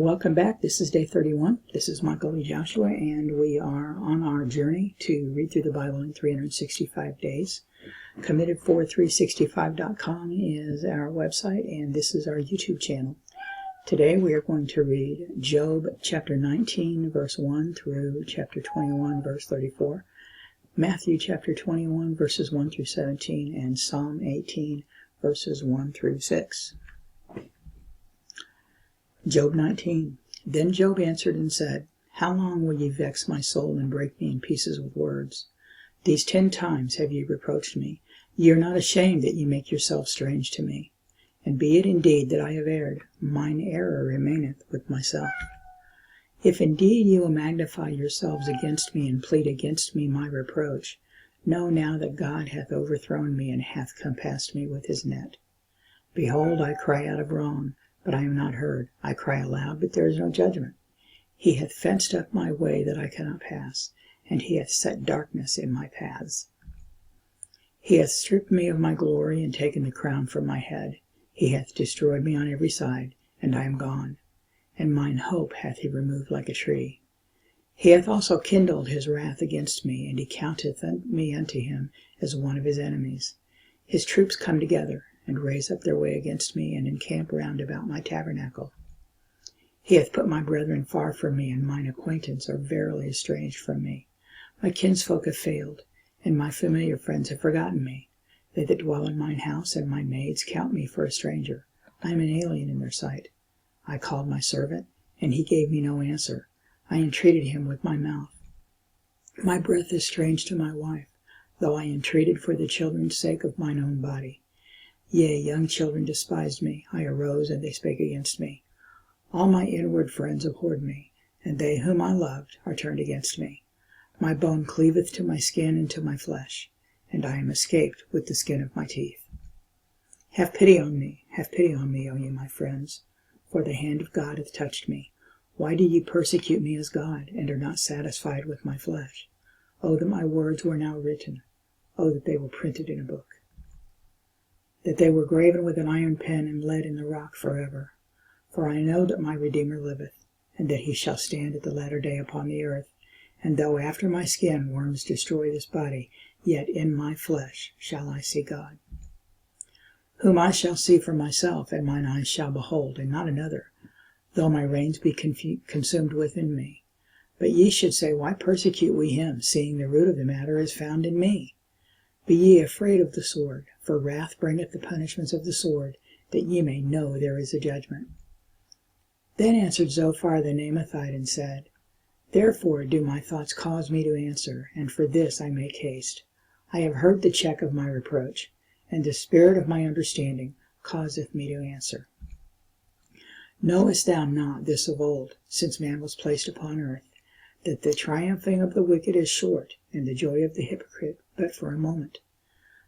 Welcome back. This is day 31. This is Michael Lee Joshua, and we are on our journey to read through the Bible in 365 days. Committed4365.com is our website, and this is our YouTube channel. Today we are going to read Job chapter 19, verse 1 through chapter 21, verse 34, Matthew chapter 21, verses 1 through 17, and Psalm 18, verses 1 through 6. Job 19. Then Job answered and said, How long will ye vex my soul and break me in pieces with words? These 10 times have ye reproached me. Ye are not ashamed that ye make yourselves strange to me. And be it indeed that I have erred, mine error remaineth with myself. If indeed ye will magnify yourselves against me and plead against me my reproach, know now that God hath overthrown me and hath compassed me with his net. Behold, I cry out of wrong, but I am not heard. I cry aloud, but there is no judgment. He hath fenced up my way that I cannot pass, and he hath set darkness in my paths. He hath stripped me of my glory and taken the crown from my head. He hath destroyed me on every side, and I am gone, and mine hope hath he removed like a tree. He hath also kindled his wrath against me, and he counteth me unto him as one of his enemies. His troops come together, and raise up their way against me, and encamp round about my tabernacle. He hath put my brethren far from me, and mine acquaintance are verily estranged from me. My kinsfolk have failed, and my familiar friends have forgotten me. They that dwell in mine house and my maids count me for a stranger. I am an alien in their sight. I called my servant, and he gave me no answer. I entreated him with my mouth. My breath is strange to my wife, though I entreated for the children's sake of mine own body. Yea, young children despised me. I arose, and they spake against me. All my inward friends abhorred me, and they whom I loved are turned against me. My bone cleaveth to my skin and to my flesh, and I am escaped with the skin of my teeth. Have pity on me, O ye my friends, for the hand of God hath touched me. Why do ye persecute me as God, and are not satisfied with my flesh? O that my words were now written. O that they were printed in a book. That they were graven with an iron pen and lead in the rock forever. For I know that my Redeemer liveth, and that he shall stand at the latter day upon the earth. And though after my skin worms destroy this body, yet in my flesh shall I see God, whom I shall see for myself, and mine eyes shall behold, and not another, though my reins be consumed within me. But ye should say, Why persecute we him, seeing the root of the matter is found in me? Be ye afraid of the sword, for wrath bringeth the punishments of the sword, that ye may know there is a judgment. Then answered Zophar the Naamathite and said, Therefore do my thoughts cause me to answer, and for this I make haste. I have heard the check of my reproach, and the spirit of my understanding causeth me to answer. Knowest thou not this of old, since man was placed upon earth, that the triumphing of the wicked is short, and the joy of the hypocrite but for a moment?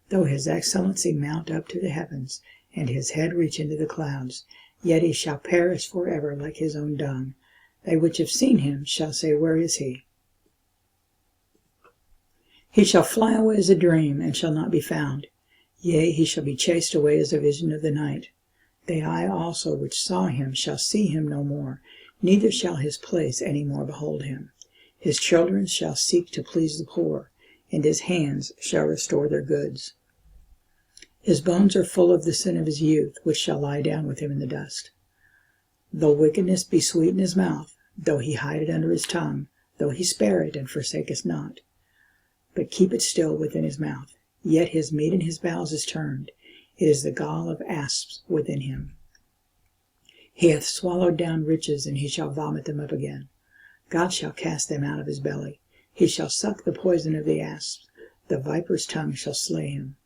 Though his excellency mount up to the heavens, and his head reach into the clouds, yet he shall perish forever like his own dung. They which have seen him shall say, Where is he? He shall fly away as a dream, and shall not be found. Yea, he shall be chased away as a vision of the night. The eye also which saw him shall see him no more, neither shall his place any more behold him. His children shall seek to please the poor, and his hands shall restore their goods. His bones are full of the sin of his youth, which shall lie down with him in the dust. Though wickedness be sweet in his mouth, though he hide it under his tongue, though he spare it and forsake us not, but keep it still within his mouth, yet his meat in his bowels is turned. It is the gall of asps within him. He hath swallowed down riches, and he shall vomit them up again. God shall cast them out of his belly. He shall suck the poison of the asps. The viper's tongue shall slay him.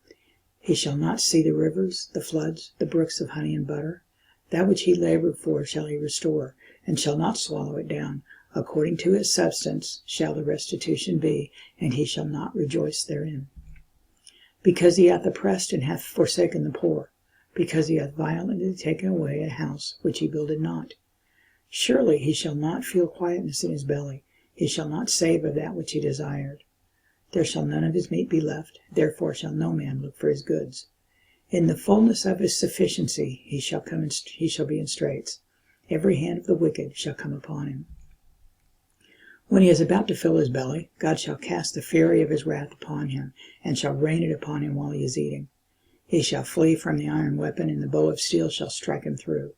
He shall not see the rivers, the floods, the brooks of honey and butter. That which he labored for shall he restore, and shall not swallow it down. According to its substance shall the restitution be, and he shall not rejoice therein. Because he hath oppressed and hath forsaken the poor, because he hath violently taken away a house which he builded not. Surely he shall not feel quietness in his belly, he shall not save of that which he desired. There shall none of his meat be left, therefore shall no man look for his goods. In the fullness of his sufficiency he shall be in straits, Every hand of the wicked shall come upon him. When he is about to fill his belly, God shall cast the fury of his wrath upon him, and shall rain it upon him while he is eating. He shall flee from the iron weapon, and the bow of steel shall strike him through.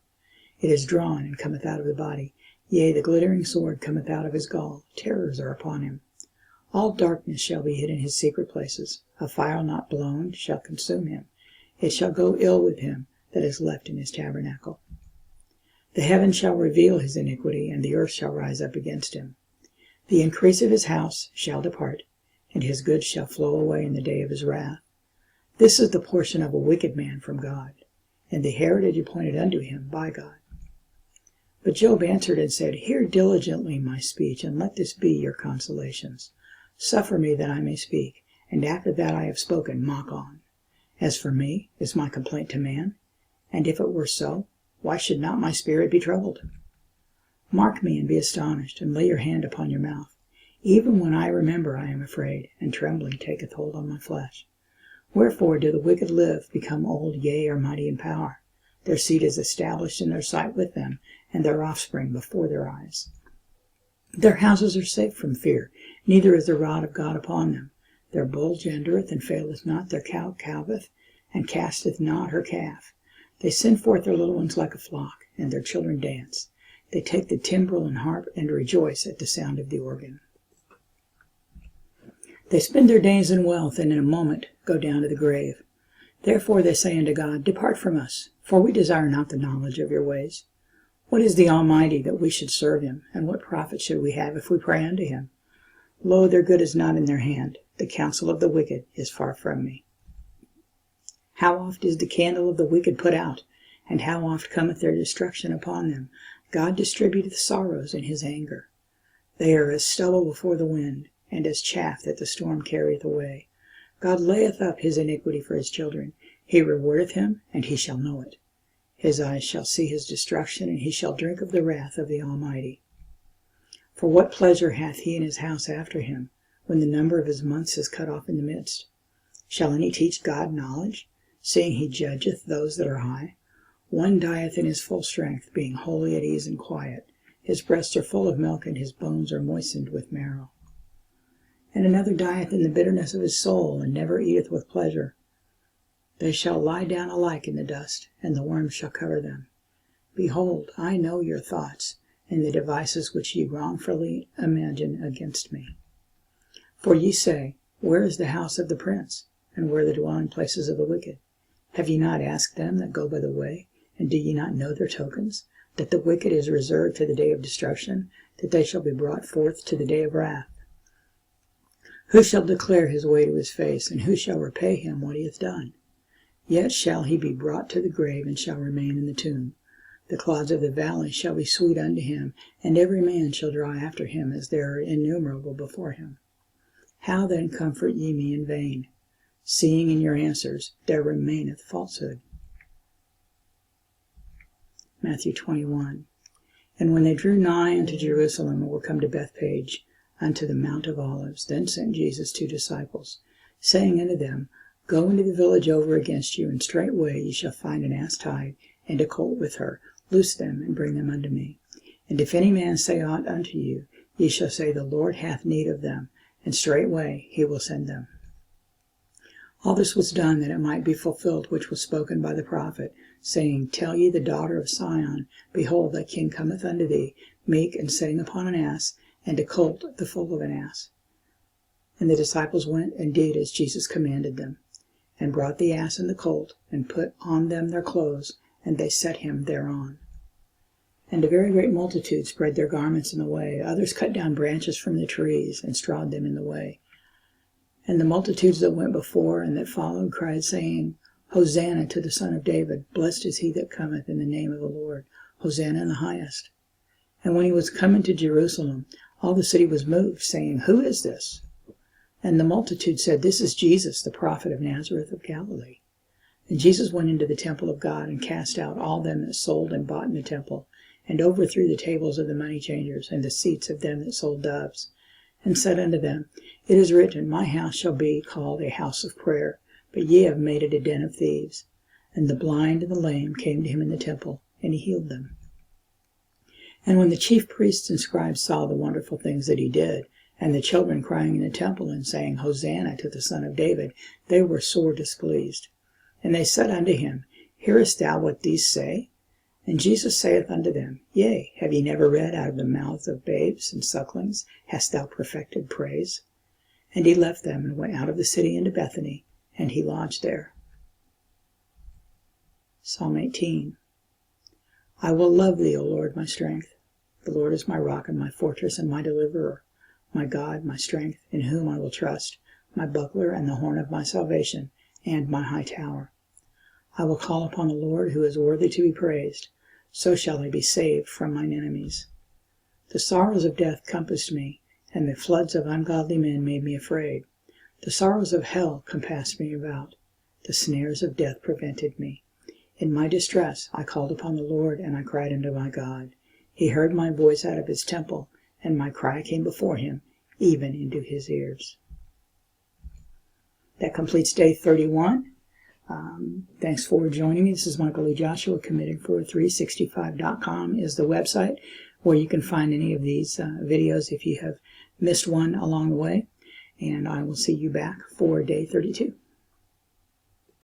It is drawn, and cometh out of the body. Yea, the glittering sword cometh out of his gall. Terrors are upon him. All darkness shall be hid in his secret places. A fire not blown shall consume him. It shall go ill with him that is left in his tabernacle. The heavens shall reveal his iniquity, and the earth shall rise up against him. The increase of his house shall depart, and his goods shall flow away in the day of his wrath. This is the portion of a wicked man from God, and the heritage appointed unto him by God. But Job answered and said, Hear diligently my speech, and let this be your consolations. Suffer me that I may speak, and after that I have spoken, mock on. As for me, is my complaint to man? And if it were so, why should not my spirit be troubled? Mark me and be astonished, and lay your hand upon your mouth. Even when I remember I am afraid, and trembling taketh hold on my flesh. Wherefore do the wicked live, become old, yea, are mighty in power? Their seed is established in their sight with them, and their offspring before their eyes. Their houses are safe from fear, neither is the rod of God upon them. Their bull gendereth and faileth not, their cow calveth, and casteth not her calf. They send forth their little ones like a flock, and their children dance. They take the timbrel and harp, and rejoice at the sound of the organ. They spend their days in wealth, and in a moment go down to the grave. Therefore they say unto God, Depart from us, for we desire not the knowledge of your ways. What is the Almighty that we should serve him, and what profit should we have if we pray unto him? Lo, their good is not in their hand. The counsel of the wicked is far from me. How oft is the candle of the wicked put out, and how oft cometh their destruction upon them? God distributeth sorrows in his anger. They are as stubble before the wind, and as chaff that the storm carrieth away. God layeth up his iniquity for his children. He rewardeth him, and he shall know it. His eyes shall see his destruction, and he shall drink of the wrath of the Almighty. For what pleasure hath he in his house after him, when the number of his months is cut off in the midst? Shall any teach God knowledge, seeing he judgeth those that are high? One dieth in his full strength, being wholly at ease and quiet. His breasts are full of milk, and his bones are moistened with marrow. And another dieth in the bitterness of his soul, and never eateth with pleasure. They shall lie down alike in the dust, and the worms shall cover them. Behold, I know your thoughts, and the devices which ye wrongfully imagine against me. For ye say, Where is the house of the prince, and where the dwelling places of the wicked? Have ye not asked them that go by the way, and do ye not know their tokens, that the wicked is reserved to the day of destruction, that they shall be brought forth to the day of wrath? Who shall declare his way to his face, and who shall repay him what he hath done? Yet shall he be brought to the grave, and shall remain in the tomb. The clods of the valley shall be sweet unto him, and every man shall draw after him, as there are innumerable before him. How then comfort ye me in vain, seeing in your answers there remaineth falsehood? Matthew 21. And when they drew nigh unto Jerusalem, and were come to Bethphage, unto the Mount of Olives, then sent Jesus 2 disciples, saying unto them, Go into the village over against you, and straightway ye shall find an ass tied, and a colt with her. Loose them, and bring them unto me. And if any man say aught unto you, ye shall say, The Lord hath need of them, and straightway he will send them. All this was done that it might be fulfilled which was spoken by the prophet, saying, Tell ye the daughter of Sion, Behold, thy king cometh unto thee, meek, and sitting upon an ass, and a colt the foal of an ass. And the disciples went and did as Jesus commanded them, and brought the ass and the colt, and put on them their clothes, and they set him thereon. And a very great multitude spread their garments in the way. Others cut down branches from the trees, and strawed them in the way. And the multitudes that went before and that followed cried, saying, Hosanna to the Son of David. Blessed is he that cometh in the name of the Lord. Hosanna in the highest. And when he was come into Jerusalem, all the city was moved, saying, Who is this? And the multitude said, This is Jesus, the prophet of Nazareth of Galilee. And Jesus went into the temple of God, and cast out all them that sold and bought in the temple, and overthrew the tables of the money changers, and the seats of them that sold doves, and said unto them, It is written, My house shall be called a house of prayer, but ye have made it a den of thieves. And the blind and the lame came to him in the temple, and he healed them. And when the chief priests and scribes saw the wonderful things that he did, and the children crying in the temple and saying, Hosanna to the Son of David, they were sore displeased. And they said unto him, Hearest thou what these say? And Jesus saith unto them, Yea, have ye never read, out of the mouths of babes and sucklings hast thou perfected praise? And he left them and went out of the city into Bethany, and he lodged there. Psalm 18. I will love thee, O Lord, my strength. The Lord is my rock and my fortress and my deliverer, my God, my strength, in whom I will trust, my buckler and the horn of my salvation, and my high tower. I will call upon the Lord, who is worthy to be praised. So shall I be saved from mine enemies. The sorrows of death compassed me, and the floods of ungodly men made me afraid. The sorrows of hell compassed me about. The snares of death prevented me. In my distress I called upon the Lord, and I cried unto my God. He heard my voice out of his temple, and my cry came before him, even into his ears. That completes day 31. Thanks for joining me. This is Michael Lee Joshua. Committing4365.com is the website where you can find any of these videos if you have missed one along the way. And I will see you back for day 32.